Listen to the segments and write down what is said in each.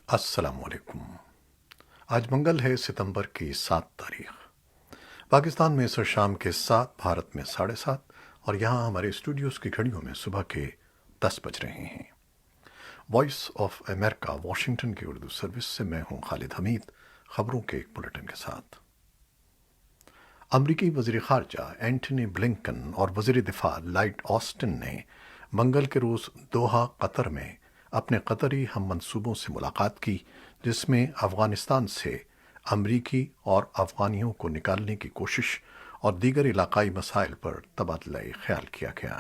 السلام علیکم۔ آج منگل ہے، ستمبر کی 7 تاریخ۔ پاکستان میں عصر شام کے 7، بھارت میں 7:30، اور یہاں ہمارے اسٹوڈیوز کی گھڑیوں میں صبح کے 10 بج رہے ہیں۔ وائس آف امریکہ واشنگٹن کی اردو سروس سے میں ہوں خالد حمید، خبروں کے ایک بلٹن کے ساتھ۔ امریکی وزیر خارجہ اینٹونی بلنکن اور وزیر دفاع لائٹ آسٹن نے منگل کے روز دوحہ، قطر میں اپنے قطری ہم منصبوں سے ملاقات کی، جس میں افغانستان سے امریکی اور افغانیوں کو نکالنے کی کوشش اور دیگر علاقائی مسائل پر تبادلہ خیال کیا گیا۔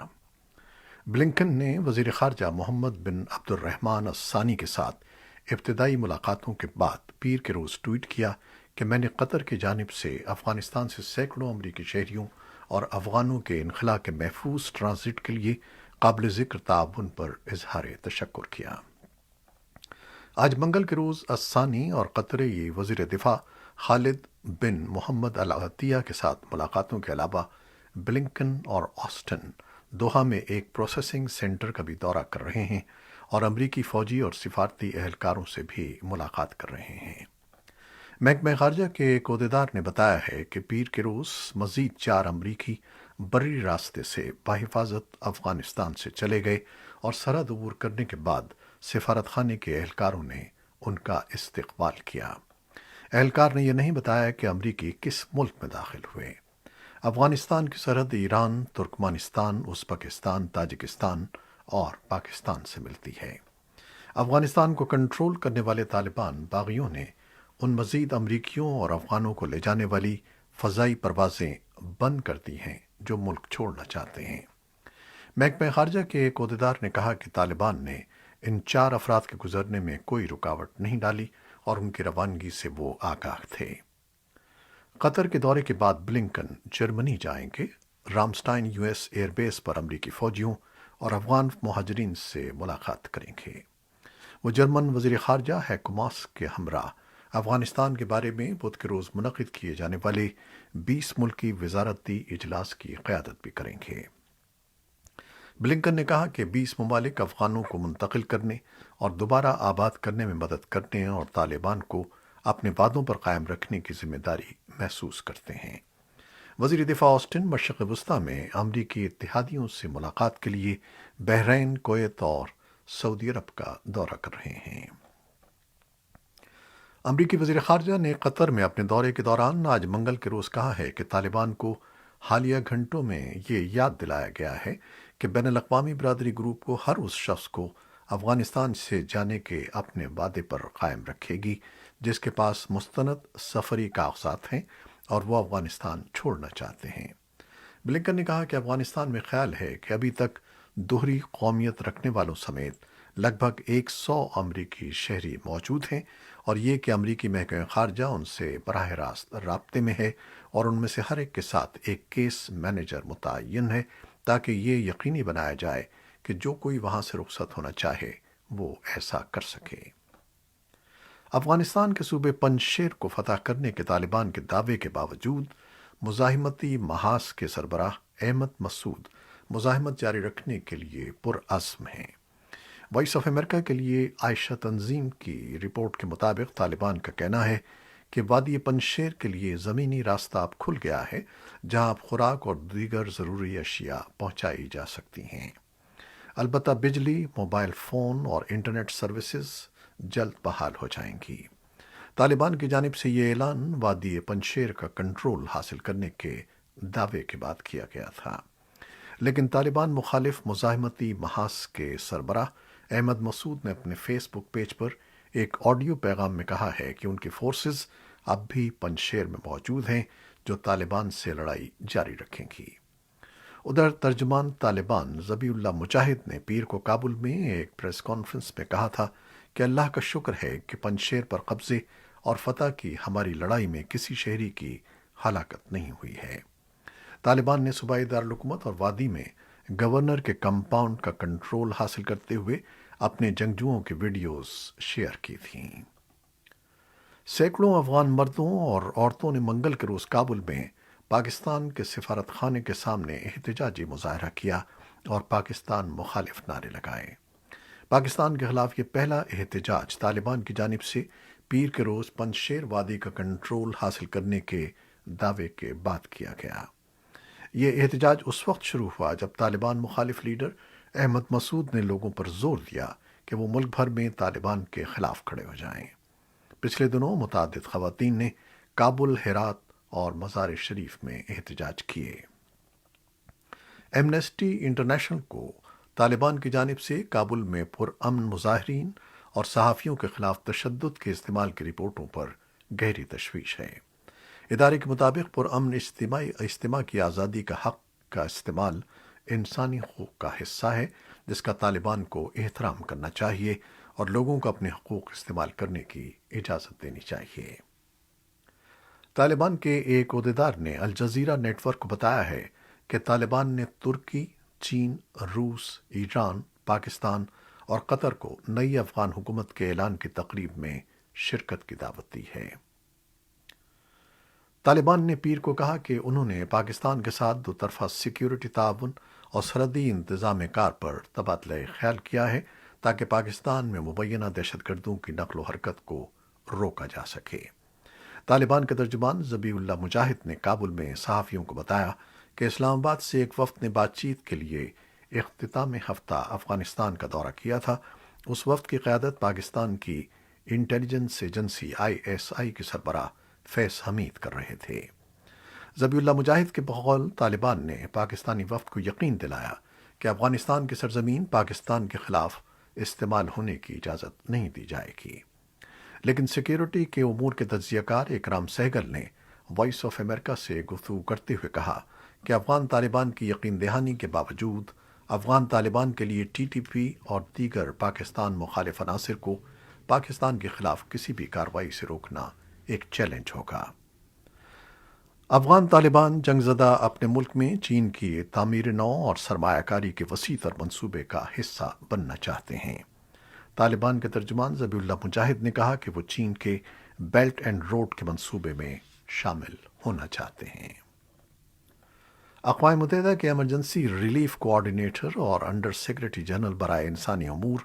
بلنکن نے وزیر خارجہ محمد بن عبد الرحمن الثانی کے ساتھ ابتدائی ملاقاتوں کے بعد پیر کے روز ٹویٹ کیا کہ میں نے قطر کی جانب سے افغانستان سے سینکڑوں امریکی شہریوں اور افغانوں کے انخلا کے محفوظ ٹرانزٹ کے لیے قابل ذکر تعاون پر اظہار تشکر کیا۔ آج منگل کے روز الثانی اور قطری وزیر دفاع خالد بن محمد العطیہ کے ساتھ ملاقاتوں کے علاوہ بلنکن اور آسٹن دوحہ میں ایک پروسیسنگ سینٹر کا بھی دورہ کر رہے ہیں اور امریکی فوجی اور سفارتی اہلکاروں سے بھی ملاقات کر رہے ہیں۔ محکمہ خارجہ کے ایک عہدیدار نے بتایا ہے کہ پیر کے روز مزید 4 امریکی بری راستے سے بحفاظت افغانستان سے چلے گئے اور سرحد عبور کرنے کے بعد سفارت خانے کے اہلکاروں نے ان کا استقبال کیا۔ اہلکار نے یہ نہیں بتایا کہ امریکی کس ملک میں داخل ہوئے۔ افغانستان کی سرحد ایران، ترکمانستان، ازبکستان، تاجکستان اور پاکستان سے ملتی ہے۔ افغانستان کو کنٹرول کرنے والے طالبان باغیوں نے ان مزید امریکیوں اور افغانوں کو لے جانے والی فضائی پروازیں بند کر دی ہیں جو ملک چھوڑنا چاہتے ہیں۔ محکمہ خارجہ کے ایک عہدیدار نے کہا کہ طالبان نے ان 4 افراد کے گزرنے میں کوئی رکاوٹ نہیں ڈالی اور ان کی روانگی سے وہ آگاہ تھے۔ قطر کے دورے کے بعد بلنکن جرمنی جائیں گے۔ رامسٹائن یو ایس ایئر بیس پر امریکی فوجیوں اور افغان مہاجرین سے ملاقات کریں گے۔ وہ جرمن وزیر خارجہ ہیکو ماس کے ہمراہ افغانستان کے بارے میں بدھ کے روز منعقد کیے جانے والے 20 ملکی وزارتی اجلاس کی قیادت بھی کریں گے۔ بلنکن نے کہا کہ 20 ممالک افغانوں کو منتقل کرنے اور دوبارہ آباد کرنے میں مدد کرنے اور طالبان کو اپنے وعدوں پر قائم رکھنے کی ذمہ داری محسوس کرتے ہیں۔ وزیر دفاع آسٹن مشرق وسطیٰ میں امریکی اتحادیوں سے ملاقات کے لیے بحرین، کویت اور سعودی عرب کا دورہ کر رہے ہیں۔ امریکی وزیر خارجہ نے قطر میں اپنے دورے کے دوران آج منگل کے روز کہا ہے کہ طالبان کو حالیہ گھنٹوں میں یہ یاد دلایا گیا ہے کہ بین الاقوامی برادری گروپ کو ہر اس شخص کو افغانستان سے جانے کے اپنے وعدے پر قائم رکھے گی جس کے پاس مستند سفری کاغذات ہیں اور وہ افغانستان چھوڑنا چاہتے ہیں۔ بلنکن نے کہا کہ افغانستان میں خیال ہے کہ ابھی تک دوہری قومیت رکھنے والوں سمیت لگ بھگ 100 امریکی شہری موجود ہیں اور یہ کہ امریکی محکمہ خارجہ ان سے براہ راست رابطے میں ہے اور ان میں سے ہر ایک کے ساتھ ایک کیس مینیجر متعین ہے تاکہ یہ یقینی بنایا جائے کہ جو کوئی وہاں سے رخصت ہونا چاہے وہ ایسا کر سکے۔ افغانستان کے صوبے پنجشیر کو فتح کرنے کے طالبان کے دعوے کے باوجود مزاحمتی محاذ کے سربراہ احمد مسعود مزاحمت جاری رکھنے کے لیے پرعزم ہیں۔ وائس آف امریکہ کے لیے عائشہ تنظیم کی رپورٹ کے مطابق طالبان کا کہنا ہے کہ وادی پنجشیر کے لیے زمینی راستہ اب کھل گیا ہے جہاں اب خوراک اور دیگر ضروری اشیاء پہنچائی جا سکتی ہیں۔ البتہ بجلی، موبائل فون اور انٹرنیٹ سروسز جلد بحال ہو جائیں گی۔ طالبان کی جانب سے یہ اعلان وادی پنجشیر کا کنٹرول حاصل کرنے کے دعوے کے بعد کیا گیا تھا، لیکن طالبان مخالف مزاحمتی محاذ کے سربراہ احمد مسعود نے اپنے فیس بک پیج پر ایک آڈیو پیغام میں کہا ہے کہ ان کی فورسز اب بھی پنجشیر میں موجود ہیں جو طالبان سے لڑائی جاری رکھیں گی۔ ادھر ترجمان طالبان ذبیح اللہ مجاہد نے پیر کو کابل میں ایک پریس کانفرنس میں کہا تھا کہ اللہ کا شکر ہے کہ پنجشیر پر قبضے اور فتح کی ہماری لڑائی میں کسی شہری کی ہلاکت نہیں ہوئی ہے۔ طالبان نے صوبائی دارالحکومت اور وادی میں گورنر کے کمپاؤنڈ کا کنٹرول حاصل کرتے ہوئے اپنے جنگجوؤں کی ویڈیوز شیئر کی تھیں۔ سینکڑوں افغان مردوں اور عورتوں نے منگل کے روز کابل میں پاکستان کے سفارت خانے کے سامنے احتجاجی مظاہرہ کیا اور پاکستان مخالف نعرے لگائے۔ پاکستان کے خلاف یہ پہلا احتجاج طالبان کی جانب سے پیر کے روز پنجشیر وادی کا کنٹرول حاصل کرنے کے دعوے کے بعد کیا گیا۔ یہ احتجاج اس وقت شروع ہوا جب طالبان مخالف لیڈر احمد مسعود نے لوگوں پر زور دیا کہ وہ ملک بھر میں طالبان کے خلاف کھڑے ہو جائیں۔ پچھلے دنوں متعدد خواتین نے کابل، ہرات اور مزار شریف میں احتجاج کیے۔ ایمنسٹی انٹرنیشنل کو طالبان کی جانب سے کابل میں پرامن مظاہرین اور صحافیوں کے خلاف تشدد کے استعمال کی رپورٹوں پر گہری تشویش ہے۔ ادارے کے مطابق پرامن اجتماع کی آزادی کا حق کا استعمال انسانی حقوق کا حصہ ہے، جس کا طالبان کو احترام کرنا چاہیے اور لوگوں کو اپنے حقوق استعمال کرنے کی اجازت دینی چاہیے۔ طالبان کے ایک عہدیدار نے الجزیرہ نیٹ ورک کو بتایا ہے کہ طالبان نے ترکی، چین، روس، ایران، پاکستان اور قطر کو نئی افغان حکومت کے اعلان کی تقریب میں شرکت کی دعوت دی ہے۔ طالبان نے پیر کو کہا کہ انہوں نے پاکستان کے ساتھ دو طرفہ سیکیورٹی تعاون اور سرحدی انتظام کار پر تبادلہ خیال کیا ہے تاکہ پاکستان میں مبینہ دہشت گردوں کی نقل و حرکت کو روکا جا سکے۔ طالبان کے ترجمان ذبیح اللہ مجاہد نے کابل میں صحافیوں کو بتایا کہ اسلام آباد سے ایک وفد نے بات چیت کے لیے اختتام ہفتہ افغانستان کا دورہ کیا تھا۔ اس وفد کی قیادت پاکستان کی انٹیلیجنس ایجنسی ISI کی سربراہ فیض حمید کر رہے تھے۔ ذبیح اللہ مجاہد کے بقول طالبان نے پاکستانی وفد کو یقین دلایا کہ افغانستان کی سرزمین پاکستان کے خلاف استعمال ہونے کی اجازت نہیں دی جائے گی، لیکن سیکیورٹی کے امور کے تجزیہ کار اکرام سہگل نے وائس آف امریکہ سے گفتگو کرتے ہوئے کہا کہ افغان طالبان کی یقین دہانی کے باوجود افغان طالبان کے لیے TTP اور دیگر پاکستان مخالف عناصر کو پاکستان کے خلاف کسی بھی کارروائی سے روکنا ایک چیلنج ہوگا۔ افغان طالبان جنگ زدہ اپنے ملک میں چین کی تعمیر نو اور سرمایہ کاری کے وسیع تر منصوبے کا حصہ بننا چاہتے ہیں۔ طالبان کے ترجمان ذبیح اللہ مجاہد نے کہا کہ وہ چین کے بیلٹ اینڈ روڈ کے منصوبے میں شامل ہونا چاہتے ہیں۔ اقوام متحدہ کے ایمرجنسی ریلیف کوآرڈینیٹر اور انڈر سیکرٹری جنرل برائے انسانی امور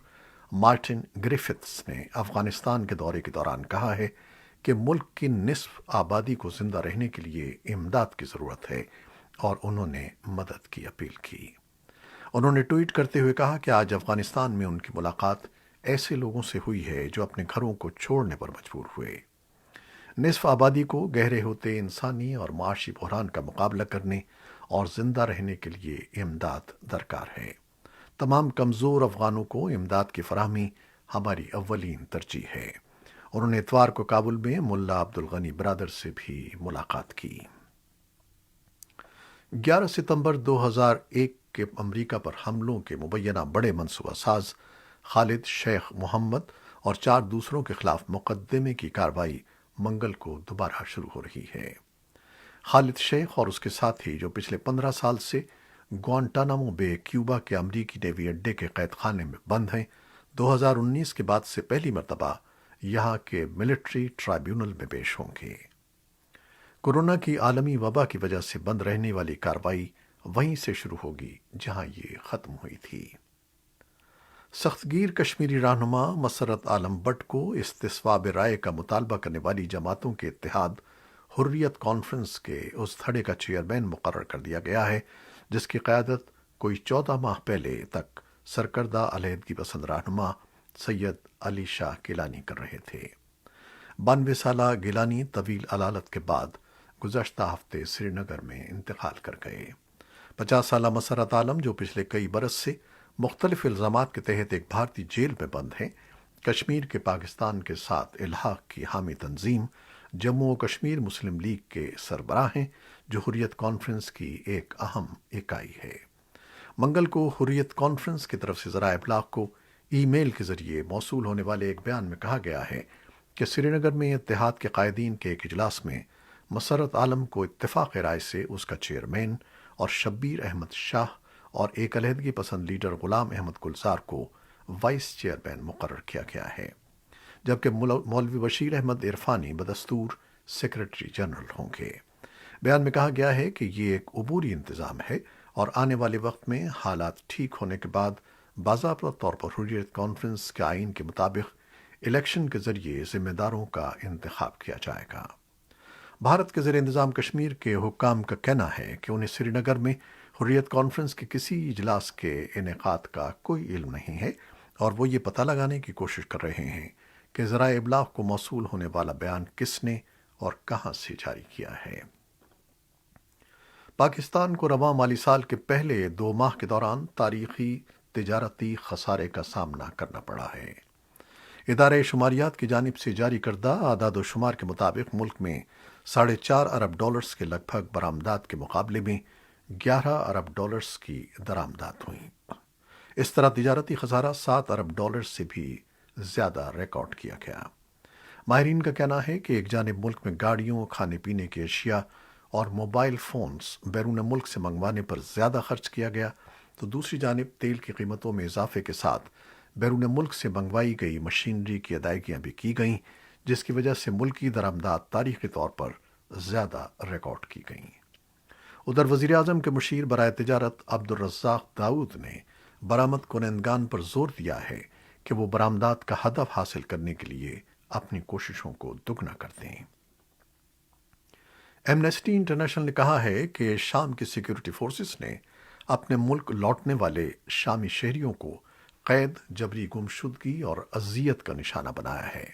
مارٹن گریفتھس نے افغانستان کے دورے کے دوران کہا ہے کہ ملک کی نصف آبادی کو زندہ رہنے کے لیے امداد کی ضرورت ہے اور انہوں نے مدد کی اپیل کی۔ انہوں نے ٹویٹ کرتے ہوئے کہا کہ آج افغانستان میں ان کی ملاقات ایسے لوگوں سے ہوئی ہے جو اپنے گھروں کو چھوڑنے پر مجبور ہوئے۔ نصف آبادی کو گہرے ہوتے انسانی اور معاشی بحران کا مقابلہ کرنے اور زندہ رہنے کے لیے امداد درکار ہے۔ تمام کمزور افغانوں کو امداد کی فراہمی ہماری اولین ترجیح ہے۔ انہوں نے اتوار کو کابل میں ملا عبدالغنی برادر سے بھی ملاقات کی۔ 11 ستمبر 2001 کے امریکہ پر حملوں کے مبینہ بڑے منصوبہ ساز خالد شیخ محمد اور 4 دوسروں کے خلاف مقدمے کی کارروائی منگل کو دوبارہ شروع ہو رہی ہے۔ خالد شیخ اور اس کے ساتھی جو پچھلے 15 سال سے گوانٹانامو بے کیوبا کے امریکی نیوی اڈے کے قید خانے میں بند ہیں، 2019 کے بعد سے پہلی مرتبہ یہاں کے ملٹری ٹرائبیونل میں پیش ہوں گے۔ کورونا کی عالمی وبا کی وجہ سے بند رہنے والی کارروائی وہیں سے شروع ہوگی جہاں یہ ختم ہوئی تھی۔ سخت گیر کشمیری رہنما مسرت عالم بٹ کو استصواب رائے کا مطالبہ کرنے والی جماعتوں کے اتحاد حریت کانفرنس کے اس دھڑے کا چیئرمین مقرر کر دیا گیا ہے جس کی قیادت کوئی 14 ماہ پہلے تک سرکردہ علیحدگی پسند رہنما سید علی شاہ گیلانی کر رہے تھے۔ 92 سالہ گیلانی طویل علالت کے بعد گزشتہ ہفتے سری نگر میں انتقال کر گئے۔ 50 سالہ مسرت عالم جو پچھلے کئی برس سے مختلف الزامات کے تحت ایک بھارتی جیل میں بند ہیں، کشمیر کے پاکستان کے ساتھ الحاق کی حامی تنظیم جموں و کشمیر مسلم لیگ کے سربراہ ہیں جو حریت کانفرنس کی ایک اہم اکائی ہے۔ منگل کو حریت کانفرنس کی طرف سے ذرائع ابلاغ کو ای میل کے ذریعے موصول ہونے والے ایک بیان میں کہا گیا ہے کہ سری نگر میں اتحاد کے قائدین کے ایک اجلاس میں مسرت عالم کو اتفاق رائے سے اس کا چیئرمین اور شبیر احمد شاہ اور ایک علیحدگی پسند لیڈر غلام احمد گلزار کو وائس چیئرمین مقرر کیا گیا ہے، جبکہ مولوی بشیر احمد عرفانی بدستور سیکرٹری جنرل ہوں گے۔ بیان میں کہا گیا ہے کہ یہ ایک عبوری انتظام ہے اور آنے والے وقت میں حالات ٹھیک ہونے کے بعد باضابطہ طور پر حریت کانفرنس کے آئین کے مطابق الیکشن کے ذریعے ذمہ داروں کا انتخاب کیا جائے گا۔ بھارت کے زیر انتظام کشمیر کے حکام کا کہنا ہے کہ انہیں سری نگر میں حریت کانفرنس کے کسی اجلاس کے انعقاد کا کوئی علم نہیں ہے، اور وہ یہ پتہ لگانے کی کوشش کر رہے ہیں کہ ذرائع ابلاغ کو موصول ہونے والا بیان کس نے اور کہاں سے جاری کیا ہے۔ پاکستان کو رواں مالی سال کے پہلے 2 ماہ کے دوران تاریخی تجارتی خسارے کا سامنا کرنا پڑا ہے۔ ادارہ شماریات کی جانب سے جاری کردہ اعداد و شمار کے مطابق ملک میں $4.5 ارب کے لگ بھگ برآمدات کے مقابلے میں $11 ارب کی درآمدات ہوئیں۔ اس طرح تجارتی خسارہ $7 ارب سے بھی زیادہ ریکارڈ کیا گیا۔ ماہرین کا کہنا ہے کہ ایک جانب ملک میں گاڑیوں، کھانے پینے کی اشیاء اور موبائل فونز بیرون ملک سے منگوانے پر زیادہ خرچ کیا گیا، تو دوسری جانب تیل کی قیمتوں میں اضافے کے ساتھ بیرون ملک سے منگوائی گئی مشینری کی ادائیگیاں بھی کی گئیں، جس کی وجہ سے ملکی درآمدات تاریخی طور پر زیادہ ریکارڈ کی گئیں۔ ادھر وزیر اعظم کے مشیر برائے تجارت عبدالرزاق داؤد نے برآمد کنندگان پر زور دیا ہے کہ وہ برآمدات کا ہدف حاصل کرنے کے لیے اپنی کوششوں کو دگنا کر دیں۔ ایمنسٹی انٹرنیشنل نے کہا ہے کہ شام کی سیکیورٹی فورسز نے اپنے ملک لوٹنے والے شامی شہریوں کو قید، جبری گمشدگی اور اذیت کا نشانہ بنایا ہے۔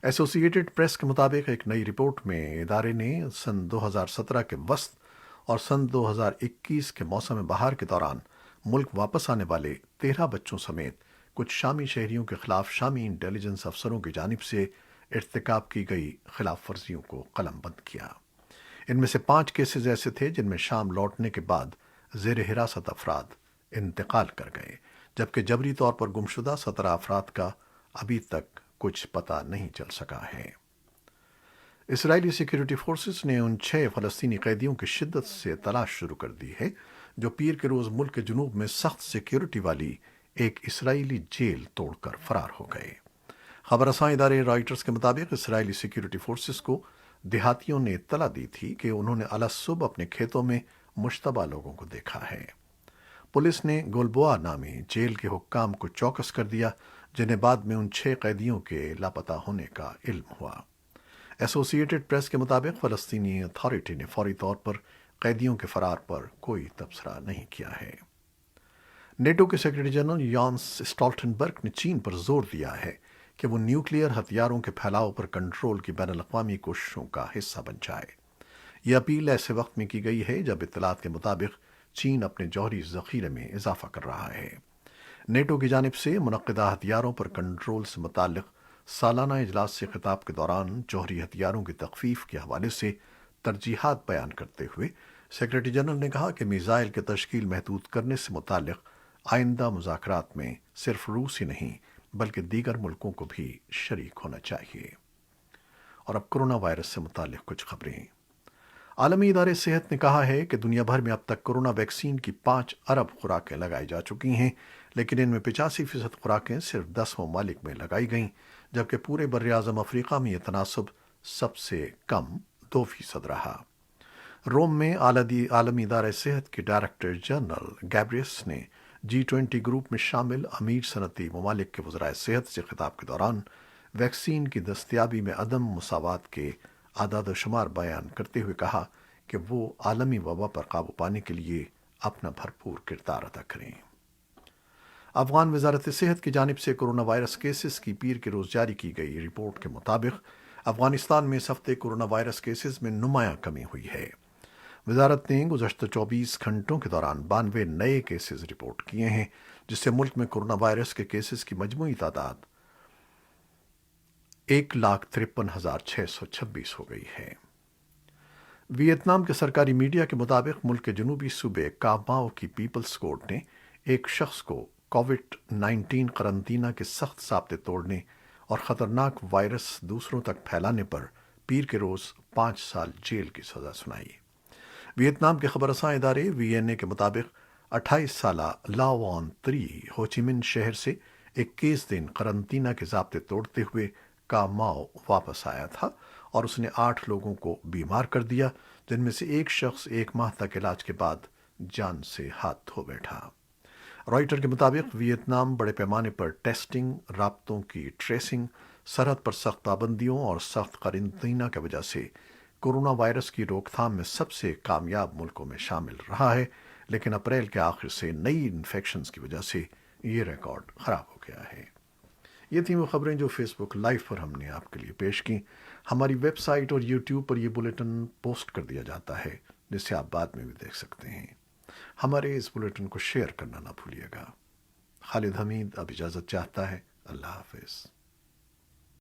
ایسوسی ایٹڈ پریس کے مطابق ایک نئی رپورٹ میں ادارے نے سن 2017 کے وسط اور سن 2021 کے موسم بہار کے دوران ملک واپس آنے والے 13 بچوں سمیت کچھ شامی شہریوں کے خلاف شامی انٹیلیجنس افسروں کی جانب سے ارتکاب کی گئی خلاف ورزیوں کو قلم بند کیا۔ ان میں سے 5 کیسز ایسے تھے جن میں شام لوٹنے کے بعد زیر حراست افراد انتقال کر گئے، جبکہ جبری طور پر گمشدہ 17 افراد کا ابھی تک کچھ پتہ نہیں چل سکا ہے۔ اسرائیلی سیکیورٹی فورسز نے ان 6 فلسطینی قیدیوں کی شدت سے تلاش شروع کر دی ہے جو پیر کے روز ملک کے جنوب میں سخت سیکیورٹی والی ایک اسرائیلی جیل توڑ کر فرار ہو گئے۔ خبر رساں ادارے رائٹرز کے مطابق اسرائیلی سیکیورٹی فورسز کو دیہاتیوں نے اطلاع دی تھی کہ انہوں نے الصبح اپنے کھیتوں میں مشتبہ لوگوں کو دیکھا ہے۔ پولیس نے گولبوا نامی جیل کے حکام کو چوکس کر دیا، جنہیں بعد میں ان 6 قیدیوں کے لاپتہ ہونے کا علم ہوا۔ ایسوسی ایٹڈ پریس کے مطابق فلسطینی اتھارٹی نے فوری طور پر قیدیوں کے فرار پر کوئی تبصرہ نہیں کیا ہے۔ نیٹو کے سیکرٹری جنرل یانس اسٹالٹنبرگ نے چین پر زور دیا ہے کہ وہ نیوکلیئر ہتھیاروں کے پھیلاؤ پر کنٹرول کی بین الاقوامی کوششوں کا حصہ بن جائے۔ یہ اپیل ایسے وقت میں کی گئی ہے جب اطلاعات کے مطابق چین اپنے جوہری ذخیرے میں اضافہ کر رہا ہے۔ نیٹو کی جانب سے منعقدہ ہتھیاروں پر کنٹرول سے متعلق سالانہ اجلاس سے خطاب کے دوران جوہری ہتھیاروں کی تخفیف کے حوالے سے ترجیحات بیان کرتے ہوئے سیکرٹری جنرل نے کہا کہ میزائل کی تشکیل محدود کرنے سے متعلق آئندہ مذاکرات میں صرف روس ہی نہیں بلکہ دیگر ملکوں کو بھی شریک ہونا چاہیے۔ اور اب کرونا وائرس سے متعلق کچھ خبریں۔ عالمی ادارے صحت نے کہا ہے کہ دنیا بھر میں اب تک کرونا ویکسین کی 5 ارب خوراکیں لگائی جا چکی ہیں، لیکن ان میں 85% خوراکیں صرف 10 ممالک میں لگائی گئیں، جبکہ پورے بر اعظم افریقہ میں یہ تناسب سب سے کم 2% رہا۔ روم میں عالمی ادارہ صحت کے ڈائریکٹر جنرل گیبریس نے G20 گروپ میں شامل امیر صنعتی ممالک کے وزرائے صحت سے خطاب کے دوران ویکسین کی دستیابی میں عدم مساوات کے اعداد و شمار بیان کرتے ہوئے کہا کہ وہ عالمی وبا پر قابو پانے کے لیے اپنا بھرپور کردار ادا کریں۔ افغان وزارت صحت کی جانب سے کرونا وائرس کیسز کی پیر کے روز جاری کی گئی رپورٹ کے مطابق افغانستان میں اس ہفتے کرونا وائرس کیسز میں نمایاں کمی ہوئی ہے۔ وزارت نے گزشتہ 24 گھنٹوں کے دوران 92 نئے کیسز رپورٹ کیے ہیں، جس سے ملک میں کرونا وائرس کے کیسز کی مجموعی تعداد 1,53,626 ہو گئی ہے۔ ویتنام کے سرکاری میڈیا کے مطابق ملک کے جنوبی صوبے کاماؤ کی پیپلز کورٹ نے ایک شخص کو کووڈ-19 قرنطینہ کے سخت ضابطے توڑنے اور خطرناک وائرس دوسروں تک پھیلانے پر پیر کے روز 5 سال جیل کی سزا سنائی۔ ویتنام کے خبر رساں ادارے VNA کے مطابق 28 سالہ لاوان تری ہوچی من شہر سے 21 دن قرنطینہ کے ضابطے توڑتے ہوئے کاماؤ واپس آیا تھا، اور اس نے 8 لوگوں کو بیمار کر دیا، جن میں سے ایک شخص 1 ماہ تک علاج کے بعد جان سے ہاتھ دھو بیٹھا۔ رائٹر کے مطابق ویتنام بڑے پیمانے پر ٹیسٹنگ، رابطوں کی ٹریسنگ، سرحد پر سخت پابندیوں اور سخت قرنطینہ کی وجہ سے کورونا وائرس کی روک تھام میں سب سے کامیاب ملکوں میں شامل رہا ہے، لیکن اپریل کے آخر سے نئی انفیکشنز کی وجہ سے یہ ریکارڈ خراب ہو گیا ہے۔ یہ تھیں وہ خبریں جو فیس بک لائیو پر ہم نے آپ کے لیے پیش کی۔ ہماری ویب سائٹ اور یوٹیوب پر یہ بلیٹن پوسٹ کر دیا جاتا ہے، جس سے آپ بعد میں بھی دیکھ سکتے ہیں۔ ہمارے اس بلیٹن کو شیئر کرنا نہ بھولیے گا۔ خالد حمید اب اجازت چاہتا ہے۔ اللہ حافظ۔